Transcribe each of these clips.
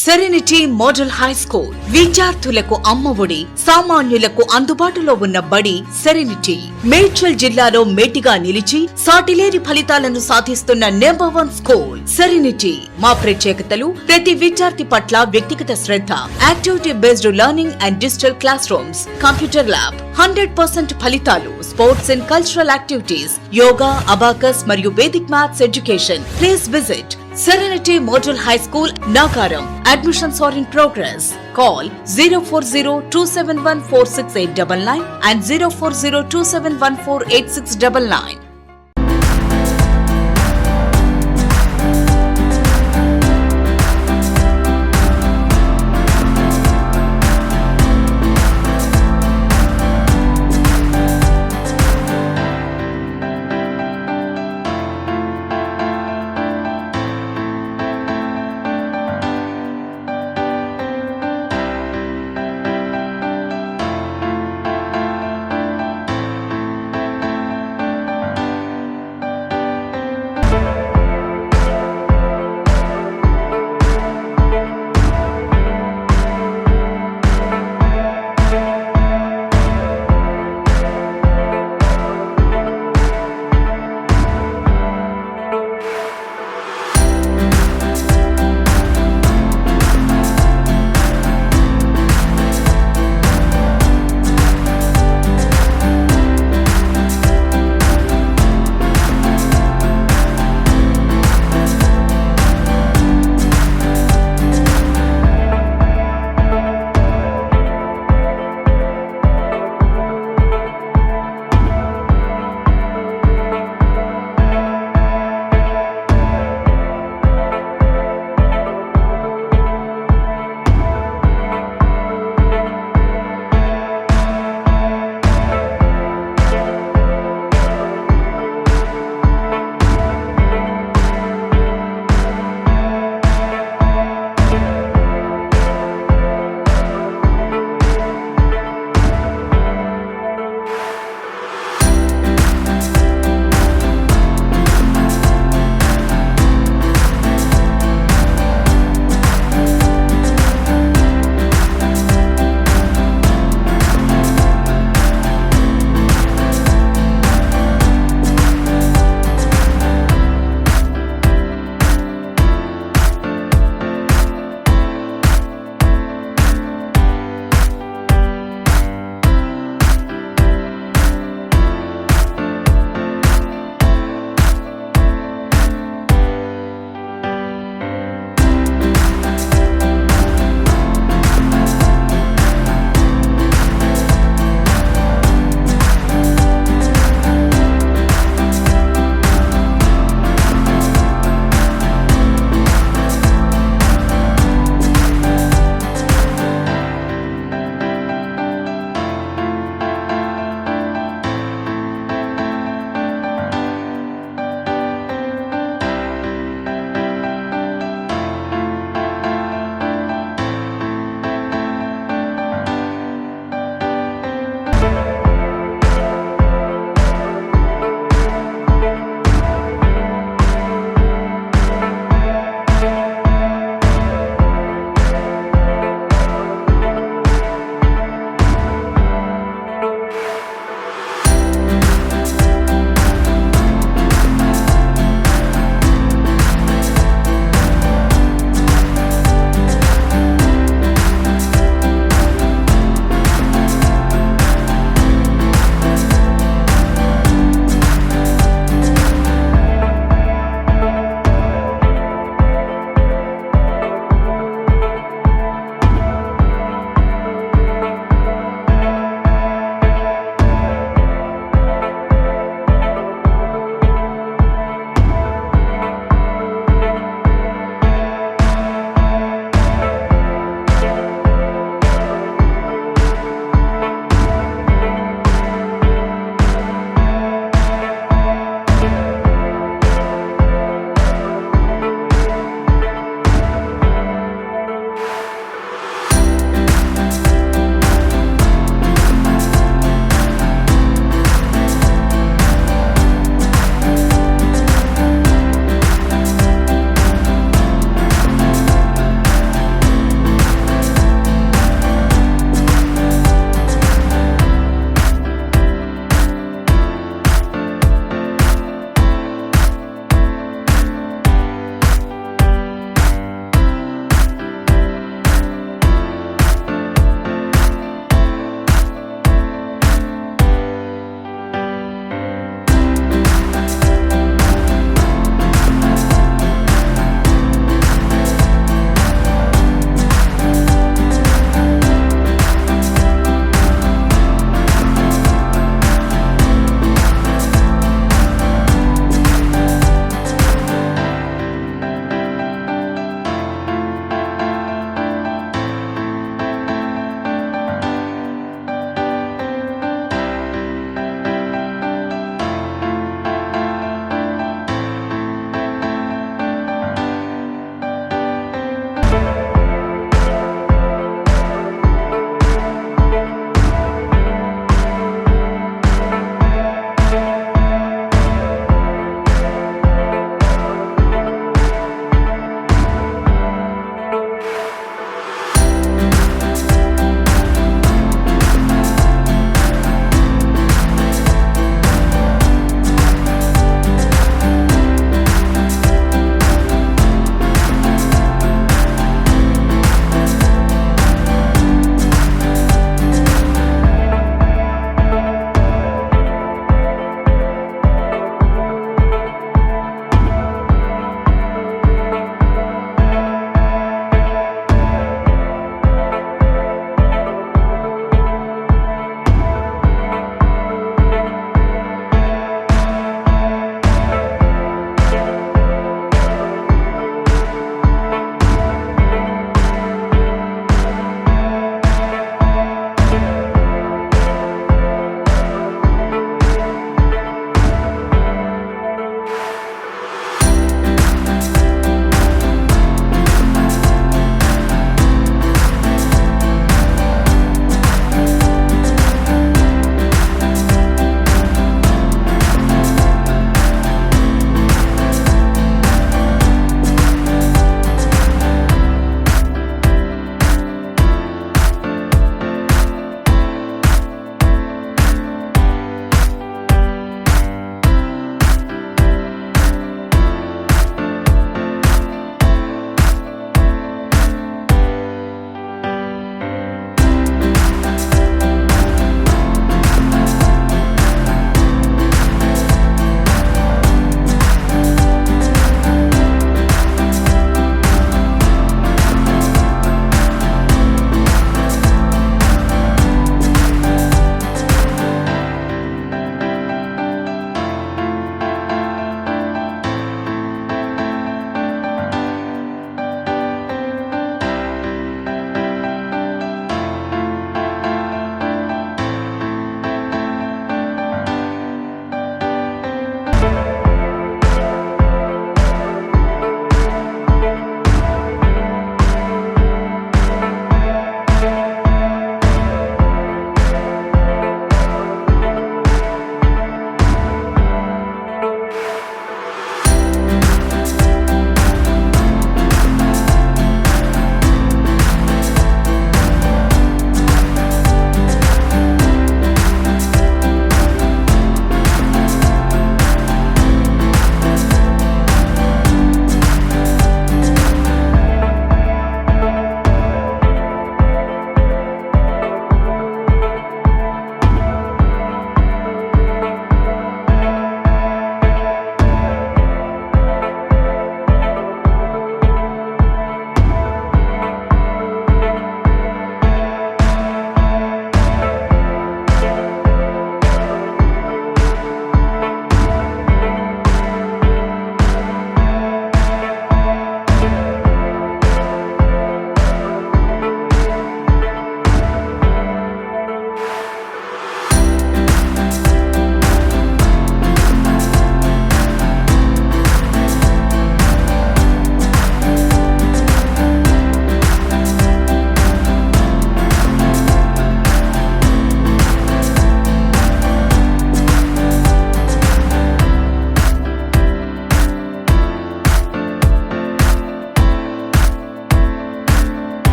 Serenity model high school విద్యార్థులకు అమ్మఒడి, సామాన్యులకు అందుబాటులో ఉన్న బడి సెరెనిటీ. మేడ్చల్ జిల్లాలో మేటిగా నిలిచి సాటిలేని ఫలితాలను సాధిస్తున్న నంబర్ 1 స్కూల్ సెరెనిటీ. మా ప్రత్యేకతలు ప్రతి విద్యార్థి పట్ల వ్యక్తిగత శ్రద్ధ, activity based learning and digital classrooms, computer lab, 100% ఫలితాలు, sports and cultural activities, yoga, abacus మరియు Vedic maths education. Please visit Serenity Model High School, Nagaram. Admissions are in progress. Call 04027146899 and 04027148699.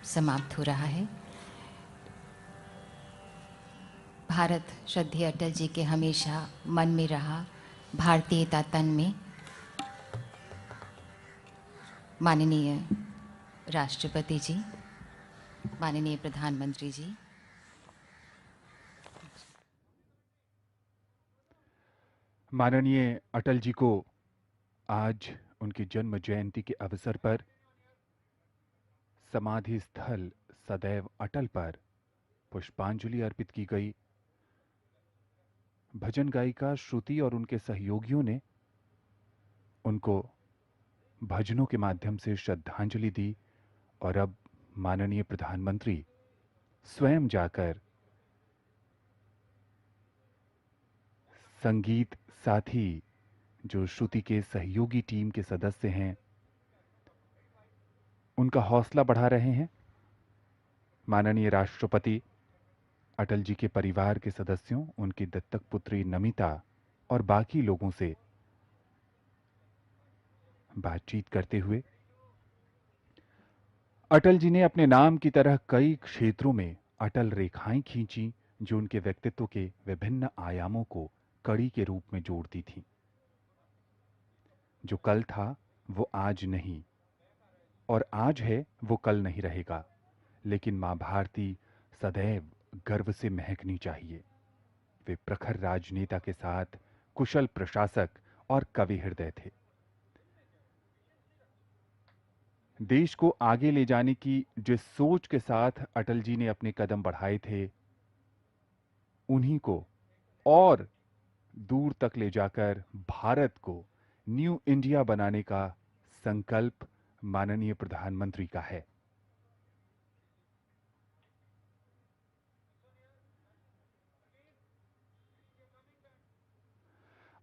समाप्त हो रहा है। भारत श्रद्धेय अटल जी के हमेशा मन में रहा, भारतीयता तन में। माननीय राष्ट्रपति जी, माननीय प्रधानमंत्री जी, माननीय अटल जी को आज उनकी जन्म जयंती के अवसर पर समाधि स्थल सदैव अटल पर पुष्पांजलि अर्पित की गई। भजन गायिका श्रुति और उनके सहयोगियों ने उनको भजनों के माध्यम से श्रद्धांजलि दी और अब माननीय प्रधानमंत्री स्वयं जाकर संगीत साथी जो श्रुति के सहयोगी टीम के सदस्य हैं उनका हौसला बढ़ा रहे हैं। माननीय राष्ट्रपति अटल जी के परिवार के सदस्यों, उनकी दत्तक पुत्री नमिता और बाकी लोगों से बातचीत करते हुए अटल जी ने अपने नाम की तरह कई क्षेत्रों में अटल रेखाएं खींची जो उनके व्यक्तित्व के विभिन्न आयामों को कड़ी के रूप में जोड़ती थी। जो कल था वो आज नहीं और आज है वो कल नहीं रहेगा, लेकिन मां भारती सदैव गर्व से महकनी चाहिए। वे प्रखर राजनेता के साथ कुशल प्रशासक और कवि हृदय थे। देश को आगे ले जाने की जिस सोच के साथ अटल जी ने अपने कदम बढ़ाए थे, उन्हीं को और दूर तक ले जाकर भारत को न्यू इंडिया बनाने का संकल्प माननीय प्रधानमंत्री का है।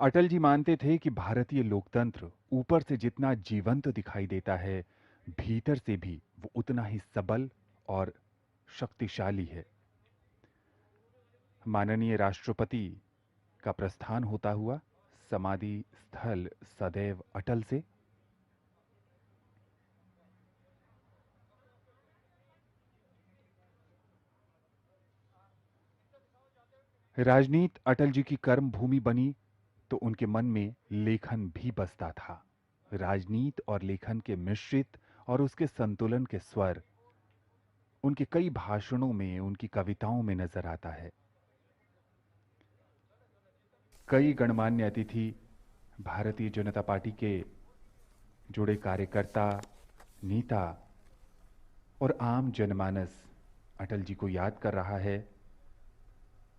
अटल जी मानते थे कि भारतीय लोकतंत्र ऊपर से जितना जीवंत दिखाई देता है, भीतर से भी वो उतना ही सबल और शक्तिशाली है। माननीय राष्ट्रपति का प्रस्थान होता हुआ समाधि स्थल सदैव अटल से राजनीति अटल जी की कर्म भूमि बनी तो उनके मन में लेखन भी बसता था। राजनीति और लेखन के मिश्रित और उसके संतुलन के स्वर उनके कई भाषणों में, उनकी कविताओं में नजर आता है। कई गणमान्य अतिथि, भारतीय जनता पार्टी के जुड़े कार्यकर्ता, नेता और आम जनमानस अटल जी को याद कर रहा है।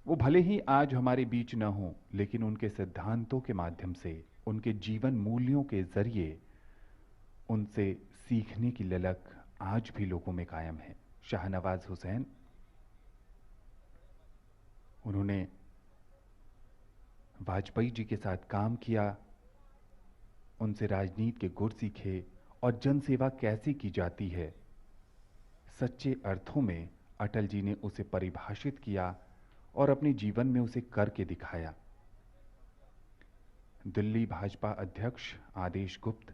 वो भले ही आज हमारे बीच न हो, लेकिन उनके सिद्धांतों के माध्यम से, उनके जीवन मूल्यों के जरिए उनसे सीखने की ललक आज भी लोगों में कायम है। शाहनवाज हुसैन, उन्होंने वाजपेयी जी के साथ काम किया, उनसे राजनीति के गुर सीखे और जनसेवा कैसे की जाती है। सच्चे अर्थों में अटल जी ने उसे परिभाषित किया और अपने जीवन में उसे करके दिखाया। दिल्ली भाजपा अध्यक्ष आदेश गुप्त,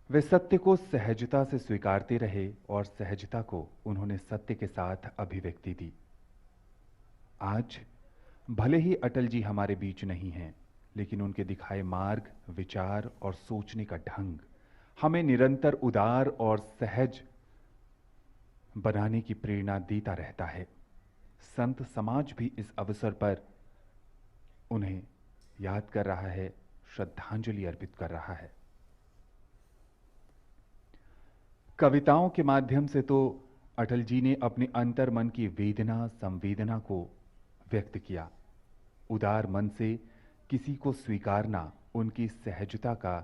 वे सत्य को सहजता से स्वीकारते रहे और सहजता को उन्होंने सत्य के साथ अभिव्यक्ति दी। आज भले ही अटल जी हमारे बीच नहीं हैं, लेकिन उनके दिखाए मार्ग, विचार और सोचने का ढंग हमें निरंतर उदार और सहज बनाने की प्रेरणा देता रहता है। संत समाज भी इस अवसर पर उन्हें याद कर रहा है, श्रद्धांजलि अर्पित कर रहा है। कविताओं के माध्यम से तो अटल जी ने अपने अंतर मन की वेदना, संवेदना को व्यक्त किया। उदार मन से किसी को स्वीकारना उनकी सहजता का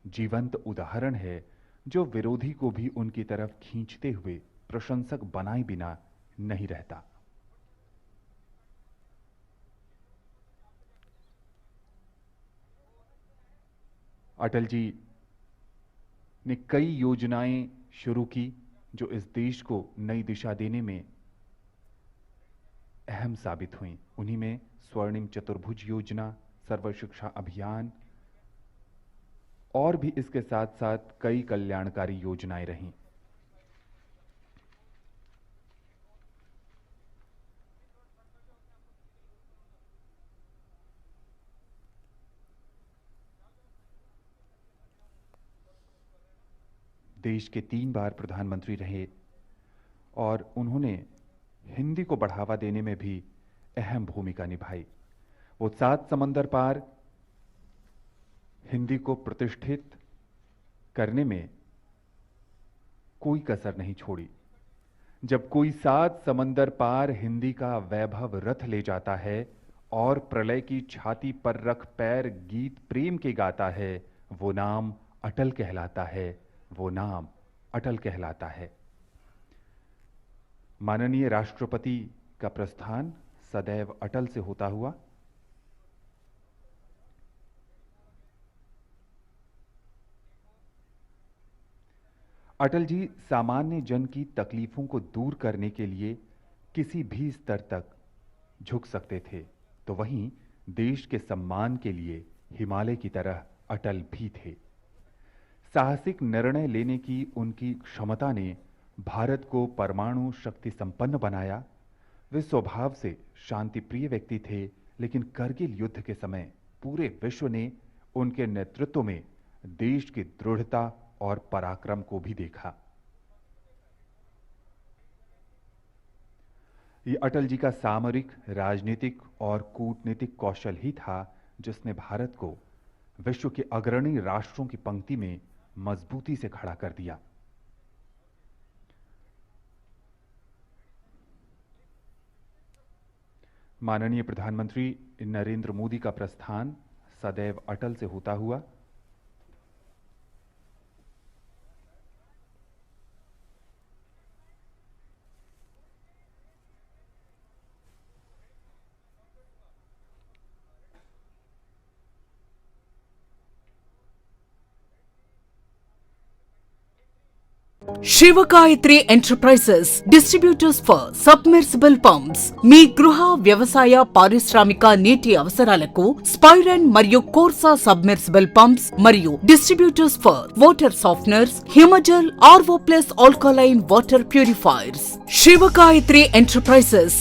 जीवंत उदाहरण है, जो विरोधी को भी उनकी तरफ खींचते हुए प्रशंसक बनाए बिना नहीं रहता। अटल जी ने कई योजनाएं शुरू की जो इस देश को नई दिशा देने में अहम साबित हुई। उन्हीं में स्वर्णिम चतुर्भुज योजना, सर्व शिक्षा अभियान और भी इसके साथ साथ कई कल्याणकारी योजनाएं रहीं। देश के 3 बार प्रधानमंत्री रहे और उन्होंने हिंदी को बढ़ावा देने में भी अहम भूमिका निभाई। वो 7 समंदर पार हिंदी को प्रतिष्ठित करने में कोई कसर नहीं छोड़ी। जब कोई 7 समंदर पार हिंदी का वैभव रथ ले जाता है और प्रलय की छाती पर रख पैर गीत प्रेम के गाता है, वो नाम अटल कहलाता है, वो नाम अटल कहलाता है। माननीय राष्ट्रपति का प्रस्थान सदैव अटल से होता हुआ अटल जी सामान्य जन की तकलीफों को दूर करने के लिए किसी भी स्तर तक झुक सकते थे, तो वहीं देश के सम्मान के लिए हिमालय की तरह अटल भी थे। साहसिक निर्णय लेने की उनकी क्षमता ने भारत को परमाणु शक्ति संपन्न बनाया। वे स्वभाव से शांतिप्रिय व्यक्ति थे, लेकिन करगिल युद्ध के समय पूरे विश्व ने उनके नेतृत्व में देश की दृढ़ता और पराक्रम को भी देखा। ये अटल जी का सामरिक, राजनीतिक और कूटनीतिक कौशल ही था जिसने भारत को विश्व के अग्रणी राष्ट्रों की पंक्ति में मजबूती से खड़ा कर दिया। माननीय प्रधानमंत्री नरेंद्र मोदी का प्रस्थान सदैव अटल से होता हुआ Shivagayatri enterprises distributors for submersible pumps మీ గృహ వ్యవసాయ పారిశ్రామిక నీటి అవసరాలకు స్పైరన్ మరియు కోర్సా సబ్మెర్సిబుల్ పంప్స్ మరియు distributors for water softeners, Himajal, RO plus alkaline water purifiers. Shivagayatri enterprises